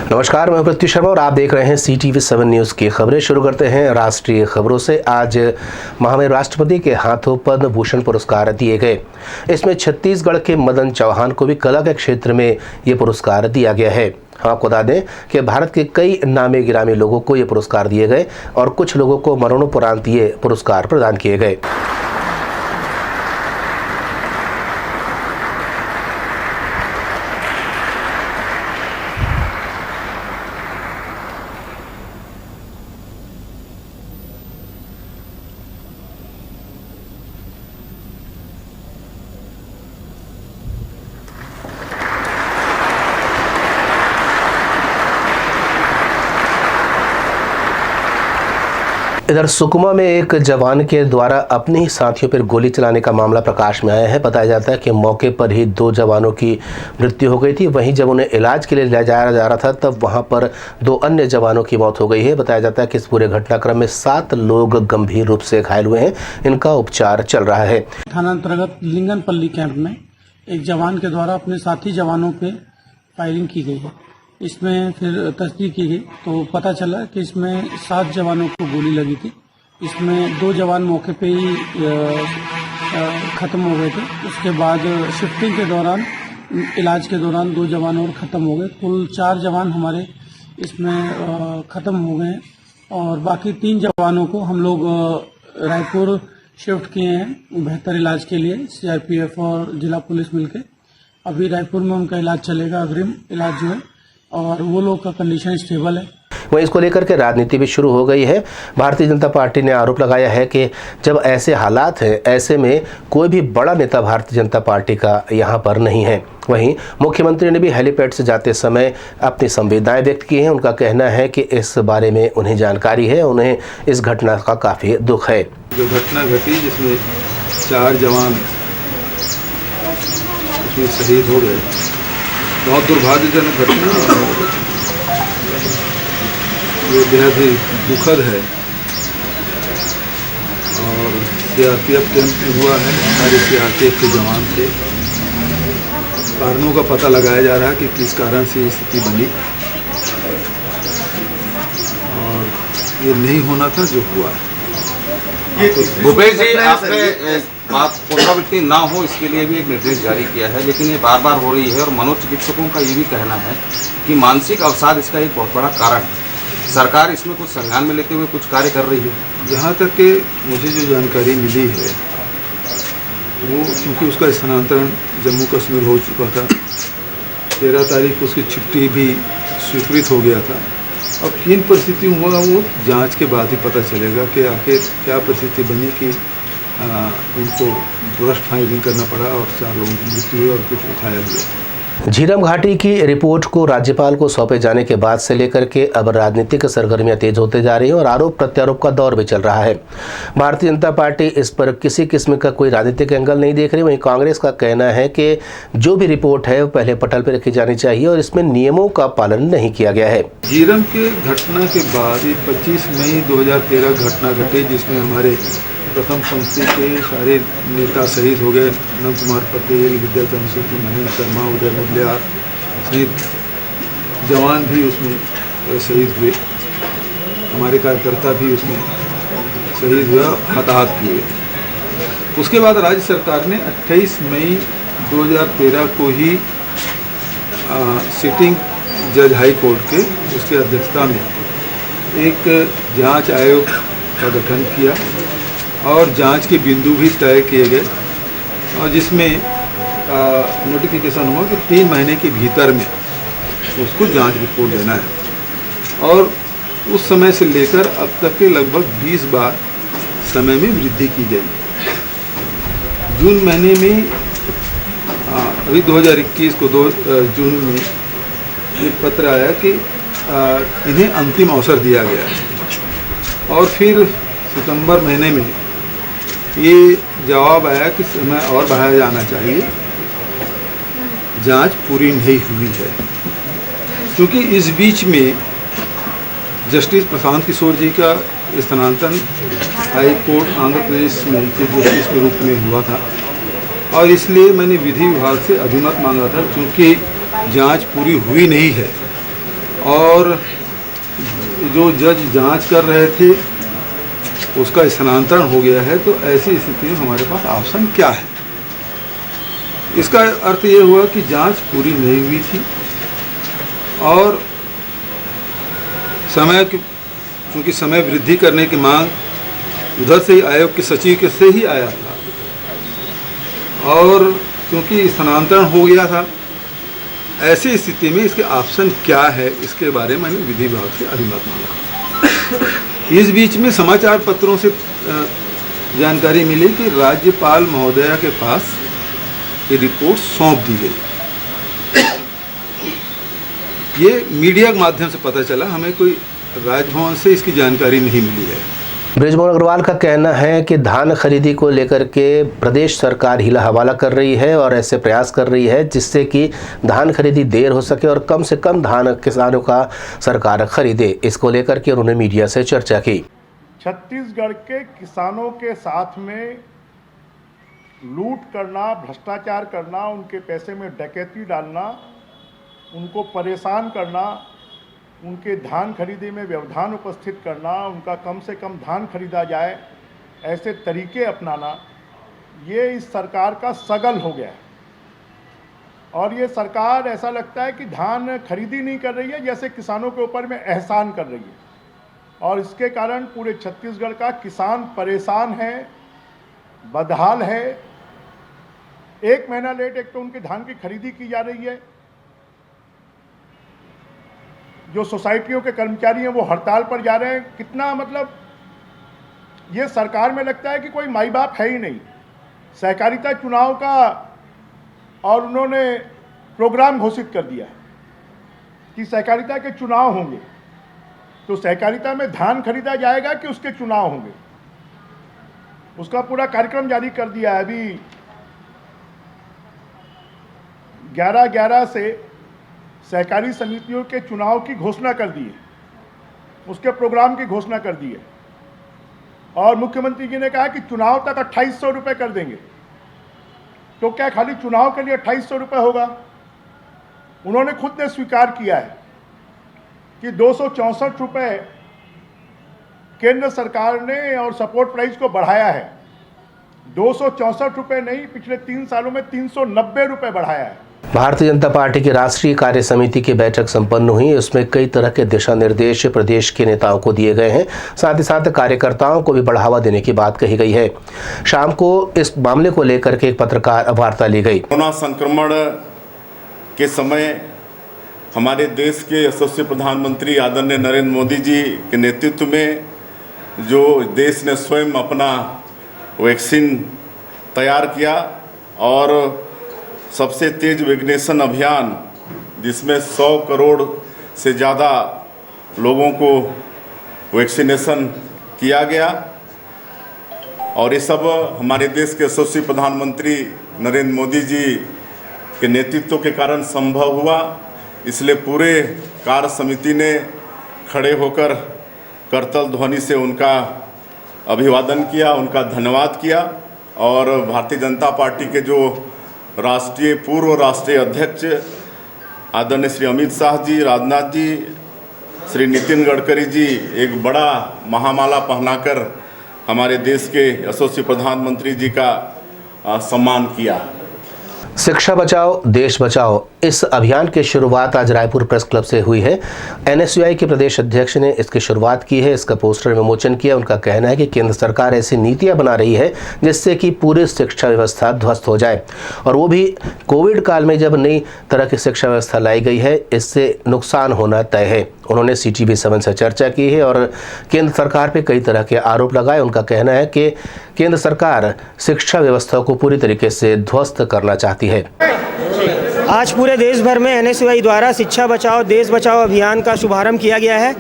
नमस्कार, मैं पृथ्वी शर्मा और आप देख रहे हैं CTV7 न्यूज़ की खबरें। शुरू करते हैं राष्ट्रीय खबरों से। आज महामहिम राष्ट्रपति के हाथों पद्म भूषण पुरस्कार दिए गए। इसमें छत्तीसगढ़ के मदन चौहान को भी कला के क्षेत्र में ये पुरस्कार दिया गया है। हम आपको बता दें कि भारत के कई नामी गिरामी लोगों को ये पुरस्कार दिए गए और कुछ लोगों को मरणोपरांत ये पुरस्कार प्रदान किए गए। इधर सुकमा में एक जवान के द्वारा अपने ही साथियों पर गोली चलाने का मामला प्रकाश में आया है। बताया जाता है कि मौके पर ही 2 जवानों की मृत्यु हो गई थी। वहीं जब उन्हें इलाज के लिए ले जाया जा रहा था तब वहां पर 2 अन्य जवानों की मौत हो गई है। बताया जाता है कि इस पूरे घटनाक्रम में 7 लोग गंभीर रूप से घायल हुए हैं। इनका उपचार चल रहा है। थाना अंतर्गत लिंगनपल्ली कैंप में एक जवान के द्वारा अपने साथी जवानों पे फायरिंग की गई है। इसमें फिर तस्दीक की गई तो पता चला कि इसमें 7 जवानों को गोली लगी थी। इसमें 2 जवान मौके पे ही खत्म हो गए थे। उसके बाद शिफ्टिंग के दौरान, इलाज के दौरान 2 जवान और खत्म हो गए। कुल 4 जवान हमारे इसमें खत्म हो गए और बाकी 3 जवानों को हम लोग रायपुर शिफ्ट किए हैं बेहतर इलाज के लिए। CRPF और जिला पुलिस मिलके अभी रायपुर में उनका इलाज चलेगा, अग्रिम इलाज जो है, और वो लोग का कंडीशन स्टेबल है। वहीं इसको लेकर के राजनीति भी शुरू हो गई है। भारतीय जनता पार्टी ने आरोप लगाया है कि जब ऐसे हालात हैं, ऐसे में कोई भी बड़ा नेता भारतीय जनता पार्टी का यहाँ पर नहीं है। वहीं मुख्यमंत्री ने भी हेलीपैड से जाते समय अपनी संवेदनाएं व्यक्त की हैं। उनका कहना है कि इस बारे में उन्हें जानकारी है, उन्हें इस घटना का काफ़ी दुख है। जो घटना घटी जिसमें 4 जवान उसमें शहीद हो गए, बहुत दुर्भाग्यजनक घटना, ये बेहद ही दुखद है। और CRPF कैंप में हुआ है। सारे CRPF के जवान थे। कारणों का पता लगाया जा रहा है कि किस कारण से स्थिति बनी और ये नहीं होना था जो हुआ। भूपेश जी, आपने बात पुनरावृत्ति ना हो इसके लिए भी एक निर्देश जारी किया है, लेकिन ये बार बार हो रही है और मनोचिकित्सकों का ये भी कहना है कि मानसिक अवसाद इसका एक बहुत बड़ा कारण है। सरकार इसमें कुछ संज्ञान में लेते हुए कुछ कार्य कर रही है। जहाँ तक कि मुझे जो जानकारी मिली है वो, क्योंकि उसका स्थानांतरण जम्मू कश्मीर हो चुका था, 13 तारीख को उसकी छुट्टी भी स्वीकृत हो गया था। अब किन परिस्थिति हुआ वो जांच के बाद ही पता चलेगा कि आखिर क्या परिस्थिति बनी कि उनको ब्रस्ट फायरिंग करना पड़ा और 4 लोगों की मृत्यु हुई और कुछ घायल हुए। झीरम घाटी की रिपोर्ट को राज्यपाल को सौंपे जाने के बाद से लेकर के अब राजनीतिक सरगर्मियां तेज होते जा रही हैं और आरोप प्रत्यारोप का दौर भी चल रहा है। भारतीय जनता पार्टी इस पर किसी किस्म का कोई राजनीतिक एंगल नहीं देख रही। वहीं कांग्रेस का कहना है कि जो भी रिपोर्ट है वो पहले पटल पर रखी जानी चाहिए और इसमें नियमों का पालन नहीं किया गया है। झीरम के घटना के बाद 25 मई 2013 घटना घटी जिसमें हमारे प्रथम पंक्ति के सारे नेता शहीद हो गए। नंद कुमार पटेल, विद्याचंद्र सिंह, महेंद्र शर्मा, उदय मुदलियार सहित जवान भी उसमें शहीद हुए। हमारे कार्यकर्ता भी उसमें शहीद हुआ, हताहत हुए। उसके बाद राज्य सरकार ने 28 मई 2013 को ही सिटिंग जज हाई कोर्ट के उसके अध्यक्षता में एक जांच आयोग का गठन किया और जांच के बिंदु भी तय किए गए और जिसमें नोटिफिकेशन हुआ कि 3 महीने के भीतर में उसको जांच रिपोर्ट देना है। और उस समय से लेकर अब तक के लगभग 20 बार समय में वृद्धि की गई। जून महीने में अभी 2021 को 2 जून में एक पत्र आया कि इन्हें अंतिम अवसर दिया गया और फिर सितंबर महीने में ये जवाब आया कि समय और बढ़ाया जाना चाहिए, जांच पूरी नहीं हुई है। क्योंकि इस बीच में जस्टिस प्रशांत किशोर जी का स्थानांतरण हाई कोर्ट आंध्र प्रदेश में चीफ जस्टिस के रूप में हुआ था और इसलिए मैंने विधि विभाग से अभिमत मांगा था क्योंकि जांच पूरी हुई नहीं है और जो जज जांच कर रहे थे उसका स्थानांतरण हो गया है, तो ऐसी स्थिति में हमारे पास ऑप्शन क्या है? इसका अर्थ ये हुआ कि जांच पूरी नहीं हुई थी और चूँकि समय वृद्धि करने की मांग उधर से ही आयोग के सचिव के से ही आया था और क्योंकि स्थानांतरण हो गया था, ऐसी स्थिति में इसके ऑप्शन क्या है इसके बारे में मैंने विधि विभाग से अधिमत मांगा। इस बीच में समाचार पत्रों से जानकारी मिली कि राज्यपाल महोदया के पास ये रिपोर्ट सौंप दी गई। ये मीडिया के माध्यम से पता चला, हमें कोई राजभवन से इसकी जानकारी नहीं मिली है। बृजमोहन अग्रवाल का कहना है कि धान खरीदी को लेकर के प्रदेश सरकार हिला हवाला कर रही है और ऐसे प्रयास कर रही है जिससे कि धान खरीदी देर हो सके और कम से कम धान किसानों का सरकार खरीदे। इसको लेकर के उन्होंने मीडिया से चर्चा की। छत्तीसगढ़ के किसानों के साथ में लूट करना, भ्रष्टाचार करना, उनके पैसे में डकैती डालना, उनको परेशान करना, उनके धान खरीदी में व्यवधान उपस्थित करना, उनका कम से कम धान खरीदा जाए, ऐसे तरीके अपनाना, ये इस सरकार का सगल हो गया है। और ये सरकार ऐसा लगता है कि धान खरीदी नहीं कर रही है, जैसे किसानों के ऊपर में एहसान कर रही है। और इसके कारण पूरे छत्तीसगढ़ का किसान परेशान है, बदहाल है। 1 महीना लेट एक तो उनके धान की खरीदी की जा रही है। जो सोसाइटियों के कर्मचारी हैं वो हड़ताल पर जा रहे हैं। कितना मतलब ये सरकार में लगता है कि कोई माई बाप है ही नहीं। सहकारिता चुनाव का और उन्होंने प्रोग्राम घोषित कर दिया कि सहकारिता के चुनाव होंगे, तो सहकारिता में धान खरीदा जाएगा कि उसके चुनाव होंगे, उसका पूरा कार्यक्रम जारी कर दिया है। अभी 11/11 से सहकारी समितियों के चुनाव की घोषणा कर दी है, उसके प्रोग्राम की घोषणा कर दी है। और मुख्यमंत्री जी ने कहा कि चुनाव तक 2800 रुपये कर देंगे। तो क्या खाली चुनाव के लिए 2800 रुपये होगा? उन्होंने खुद ने स्वीकार किया है कि 264 रुपये केंद्र सरकार ने और सपोर्ट प्राइस को बढ़ाया है। 264 रुपये नहीं, पिछले 3 सालों में 390 रुपये बढ़ाया है। भारतीय जनता पार्टी की राष्ट्रीय कार्य समिति की बैठक संपन्न हुई। उसमें कई तरह के दिशा निर्देश प्रदेश के नेताओं को दिए गए हैं, साथ ही साथ कार्यकर्ताओं को भी बढ़ावा देने की बात कही गई है। शाम को इस मामले को लेकर के एक पत्रकार वार्ता ली गई। कोरोना संक्रमण के समय हमारे देश के यशस्वी प्रधानमंत्री आदरणीय नरेंद्र मोदी जी के नेतृत्व में जो देश ने स्वयं अपना वैक्सीन तैयार किया और सबसे तेज वैक्सीनेशन अभियान, जिसमें 100 करोड़ से ज़्यादा लोगों को वैक्सीनेशन किया गया और ये सब हमारे देश के यशस्वी प्रधानमंत्री नरेंद्र मोदी जी के नेतृत्व के कारण संभव हुआ। इसलिए पूरे कार्य समिति ने खड़े होकर करतल ध्वनि से उनका अभिवादन किया, उनका धन्यवाद किया। और भारतीय जनता पार्टी के जो पूर्व राष्ट्रीय अध्यक्ष आदरणीय श्री अमित शाह जी, राजनाथ जी, श्री नितिन गडकरी जी एक बड़ा महामाला पहनाकर हमारे देश के यशस्वी प्रधानमंत्री जी का सम्मान किया। शिक्षा बचाओ देश बचाओ इस अभियान की शुरुआत आज रायपुर प्रेस क्लब से हुई है। एनएसयूआई के प्रदेश अध्यक्ष ने इसकी शुरुआत की है, इसका पोस्टर विमोचन किया। उनका कहना है कि केंद्र सरकार ऐसी नीतियां बना रही है जिससे कि पूरी शिक्षा व्यवस्था ध्वस्त हो जाए, और वो भी कोविड काल में जब नई तरह की शिक्षा व्यवस्था लाई गई है, इससे नुकसान होना तय है। उन्होंने CTV7 से चर्चा की है और केंद्र सरकार पर कई तरह के आरोप लगाए। उनका कहना है कि केंद्र सरकार शिक्षा व्यवस्था को पूरी तरीके से ध्वस्त करना चाहती है। आज पूरे देश भर में एनएसयूआई द्वारा शिक्षा बचाओ देश बचाओ अभियान का शुभारंभ किया गया है।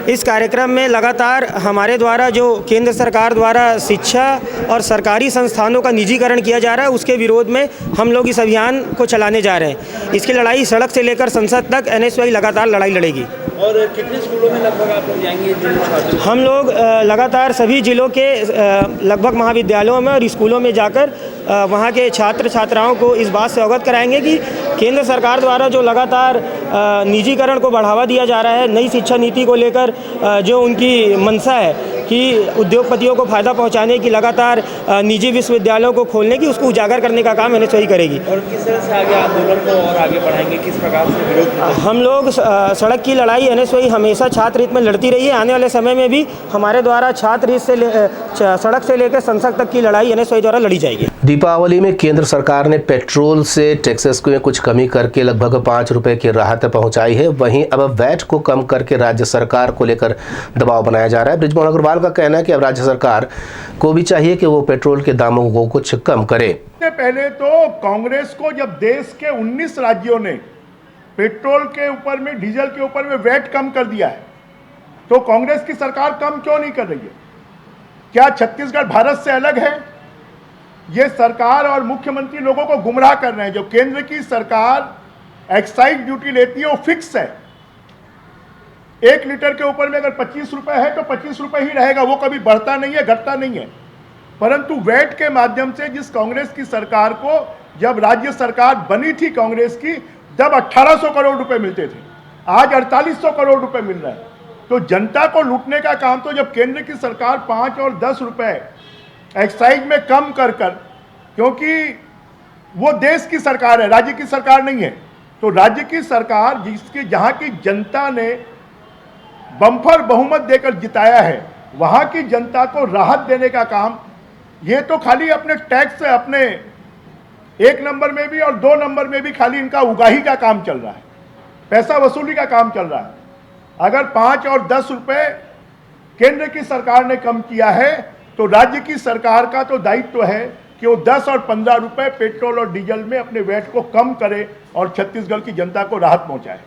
इस कार्यक्रम में लगातार हमारे द्वारा जो केंद्र सरकार द्वारा शिक्षा और सरकारी संस्थानों का निजीकरण किया जा रहा है, उसके विरोध में हम लोग इस अभियान को चलाने जा रहे हैं। इसकी लड़ाई सड़क से लेकर संसद तक एनएसयूआई लगातार लड़ाई लड़ेगी। और कितने स्कूलों में लगभग आप लोग जाएंगे जो छात्र? हम लोग लगातार सभी जिलों के लगभग महाविद्यालयों में और स्कूलों में जाकर वहाँ के छात्र छात्राओं को इस बात से अवगत कराएंगे कि केंद्र सरकार द्वारा जो लगातार निजीकरण को बढ़ावा दिया जा रहा है, नई शिक्षा नीति को लेकर जो उनकी मंशा है कि उद्योगपतियों को फ़ायदा पहुंचाने की, लगातार निजी विश्वविद्यालयों को खोलने की, उसको उजागर करने का काम एनएसयूआई करेगी। और किस तरह से आगे आंदोलन को और आगे बढ़ाएंगे, किस प्रकार से विरोध? हम लोग सड़क की लड़ाई एनएसयूआई हमेशा छात्र हित में लड़ती रही है। आने वाले समय में भी हमारे द्वारा छात्र हित से सड़क से लेकर संसद तक की लड़ाई एनएसयूआई द्वारा लड़ी जाएगी। दीपावली में केंद्र सरकार ने पेट्रोल से टैक्सेस में कुछ कमी करके लगभग 5 रुपए की राहत पहुंचाई है। वहीं अब वैट को कम करके राज्य सरकार को लेकर दबाव बनाया जा रहा है। बृजमोहन अग्रवाल का कहना है कि अब राज्य सरकार को भी चाहिए कि वो पेट्रोल के दामों को कुछ कम करे। पहले तो कांग्रेस को जब देश के 19 राज्यों ने पेट्रोल के ऊपर में, डीजल के ऊपर में वैट कम कर दिया है, तो कांग्रेस की सरकार कम क्यों नहीं कर रही है? क्या छत्तीसगढ़ भारत से अलग है? ये सरकार और मुख्यमंत्री लोगों को गुमराह कर रहे हैं। जो केंद्र की सरकार एक्साइज ड्यूटी लेती है वो फिक्स है। 1 लीटर के ऊपर में अगर 25 रुपए है तो 25 रुपए ही रहेगा, वो कभी बढ़ता नहीं है, घटता नहीं है। परंतु वैट के माध्यम से जिस कांग्रेस की सरकार को, जब राज्य सरकार बनी थी कांग्रेस की, तब 1800 करोड़ रुपए मिलते थे, आज 4800 करोड़ रुपए मिल रहे हैं। तो जनता को लूटने का काम तो जब केंद्र की सरकार 5 और 10 रुपए एक्साइज में कम कर, क्योंकि वो देश की सरकार है, राज्य की सरकार नहीं है, तो राज्य की सरकार जहां की जनता ने बम्पर बहुमत देकर जिताया है, वहां की जनता को राहत देने का काम, ये तो खाली अपने टैक्स से, अपने 1 नंबर में भी और 2 नंबर में भी खाली इनका उगाही का काम चल रहा है, पैसा वसूली का काम चल रहा है। अगर 5 और 10 रुपए केंद्र की सरकार ने कम किया है तो राज्य की सरकार का तो दायित्व है कि वो 10 और 15 रुपए पेट्रोल और डीजल में अपने वैट को कम करे और छत्तीसगढ़ की जनता को राहत पहुंचाए।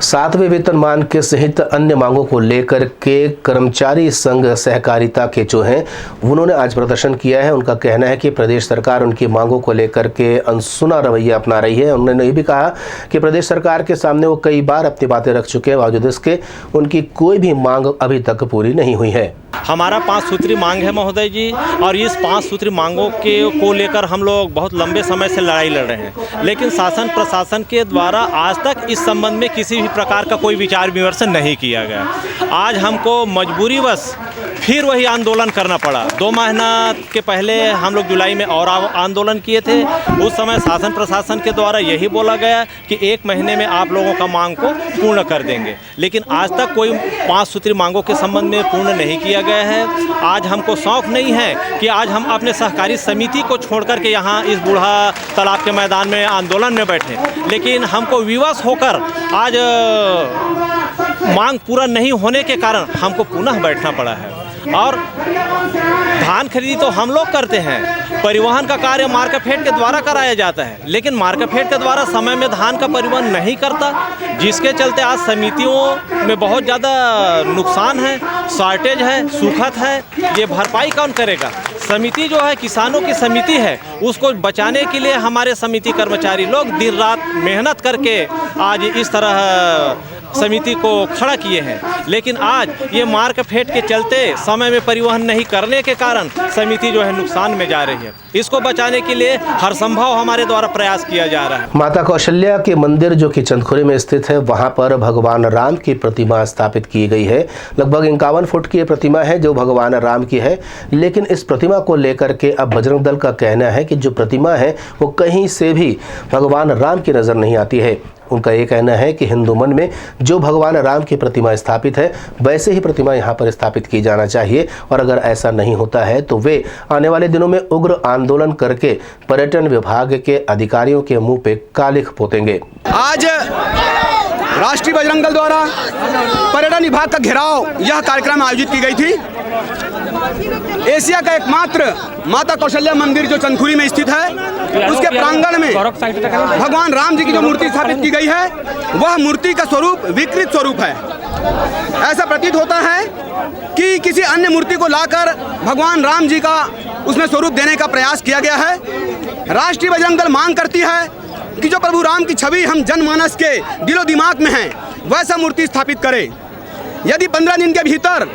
7वें वेतनमान के सहित अन्य मांगों को लेकर के कर्मचारी संघ सहकारिता के जो हैं उन्होंने आज प्रदर्शन किया है। उनका कहना है कि प्रदेश सरकार उनकी मांगों को लेकर के अनसुना रवैया अपना रही है। उन्होंने ये भी कहा कि प्रदेश सरकार के सामने वो कई बार अपनी बातें रख चुके हैं, बावजूद इसके उनकी कोई भी मांग अभी तक पूरी नहीं हुई है। हमारा 5 सूत्री मांग है महोदय जी, और इस 5 सूत्री मांगों को लेकर हम लोग बहुत लंबे समय से लड़ाई लड़ रहे हैं, लेकिन शासन प्रशासन के द्वारा आज तक इस संबंध में किसी भी प्रकार का कोई विचार विमर्श नहीं किया गया। आज हमको मजबूरीवश फिर वही आंदोलन करना पड़ा। 2 महीना के पहले हम लोग जुलाई में और आंदोलन किए थे। उस समय शासन प्रशासन के द्वारा यही बोला गया कि 1 महीने में आप लोगों का मांग को पूर्ण कर देंगे, लेकिन आज तक कोई 5 सूत्री मांगों के संबंध में पूर्ण नहीं किया गया है। आज हमको शौक नहीं है कि आज हम अपने सहकारी समिति को छोड़ कर के यहाँ इस बूढ़ा तालाब के मैदान में आंदोलन में बैठे, लेकिन हमको विवश होकर आज मांग पूरा नहीं होने के कारण हमको पुनः बैठना पड़ा है। और धान खरीदी तो हम लोग करते हैं, परिवहन का कार्य मार्केफेड के द्वारा कराया जाता है, लेकिन मार्केफेड के द्वारा समय में धान का परिवहन नहीं करता, जिसके चलते आज समितियों में बहुत ज़्यादा नुकसान है, शॉर्टेज है, सूखत है। ये भरपाई कौन करेगा? समिति जो है किसानों की समिति है, उसको बचाने के लिए हमारे समिति कर्मचारी लोग दिन रात मेहनत करके आज इस तरह समिति को खड़ा किए हैं, लेकिन आज ये मार्केफेड के चलते समय में परिवहन नहीं करने के कारण समिति जो है नुकसान में जा रही है। इसको बचाने के लिए हर संभव हमारे द्वारा प्रयास किया जा रहा है। माता कौशल्या के मंदिर जो कि चंदखुरी में स्थित है, वहां पर भगवान राम की प्रतिमा स्थापित की गई है। लगभग 51 फुट की प्रतिमा है जो भगवान राम की है, लेकिन इस प्रतिमा को लेकर के अब बजरंग दल का कहना है कि जो प्रतिमा है वो कहीं से भी भगवान राम की नजर नहीं आती है। उनका ये कहना है कि हिंदू मन में जो भगवान राम की प्रतिमा स्थापित है वैसे ही प्रतिमा यहाँ पर स्थापित की जाना चाहिए, और अगर ऐसा नहीं होता है तो वे आने वाले दिनों में उग्र आंदोलन करके पर्यटन विभाग के अधिकारियों के मुंह पे कालिख पोतेंगे। आज राष्ट्रीय बजरंग दल द्वारा पर्यटन विभाग का घेराव यह कार्यक्रम आयोजित की गई थी। एशिया का एकमात्र माता कौशल्या मंदिर जो चंदखुरी में स्थित है, उसके प्रांगण में भगवान राम जी की जो मूर्ति स्थापित की गई है, वह मूर्ति का स्वरूप विकृत स्वरूप है। ऐसा प्रतीत होता है कि किसी अन्य मूर्ति को लाकर भगवान राम जी का उसमें स्वरूप देने का प्रयास किया गया है। राष्ट्रीय बजरंग दल मांग करती है कि जो प्रभु राम की छवि हम जनमानस के दिलो दिमाग में है, वैसा मूर्ति स्थापित करे। यदि 15 दिन के भीतर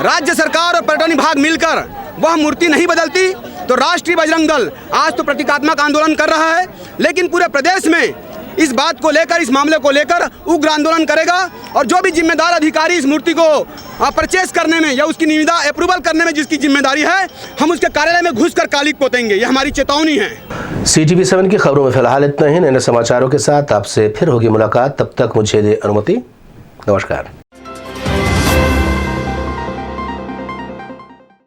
राज्य सरकार और पर्यटन विभाग मिलकर वह मूर्ति नहीं बदलती तो राष्ट्रीय बजरंग दल आज तो प्रतीकात्मक आंदोलन कर रहा है, लेकिन पूरे प्रदेश में इस बात को लेकर, इस मामले को लेकर उग्र आंदोलन करेगा और जो भी जिम्मेदार अधिकारी इस मूर्ति को परचेस करने में या उसकी निविदा अप्रूवल करने में जिसकी जिम्मेदारी है, हम उसके कार्यालय में घुसकर कालिक पोतेंगे। ये हमारी चेतावनी है। CTV7 की खबरों में फिलहाल इतना ही। नए समाचारों के साथ आपसे फिर होगी मुलाकात। तब तक मुझे दे अनुमति। नमस्कार।